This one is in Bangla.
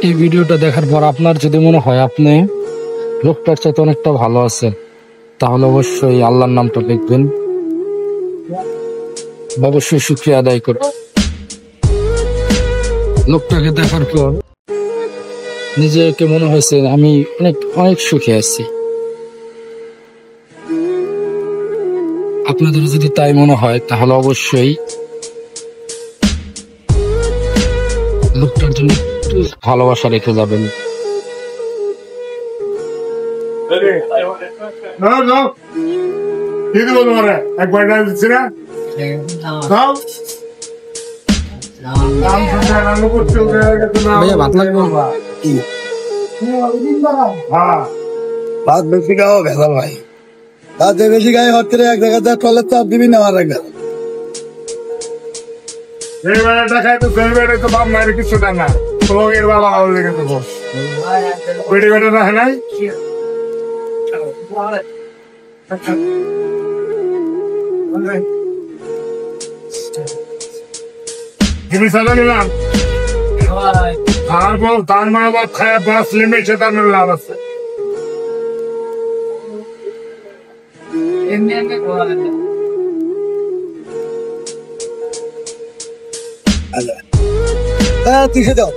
এই ভিডিওটা দেখার পর আপনার যদি মনে হয় আপনি লোকটার চাইতে অনেকটা ভালো আছেন, তাহলে অবশ্যই আল্লাহর নামটা লিখবেন, অবশ্যই শুকরিয়া আদায় করবেন। লোকটাকে দেখার পর নিজেকে মনে হয়েছে আমি অনেক অনেক সুখে আছি। আপনাদের যদি তাই মনে হয় তাহলে অবশ্যই লোকটার জন্য একটু ভালোবাসা রেখে যাবেন। ভাইয়া ভাত লাগবে? ভাত বেশি খাও ভেজাল ভাই, ভাত বেশি খাই হচ্ছে এক জায়গাতে টয়লেট চাপ দিবি না আমার একটা খাই তো তো বাপ মায়ের কিছু দেন না, এর বাবা লেগে তো বস পেটে পেটে রাখে নাই। নিলাম তারপর তার মা বাপ খায় বাস লিমিট তার লাভ আছে। তুই দাও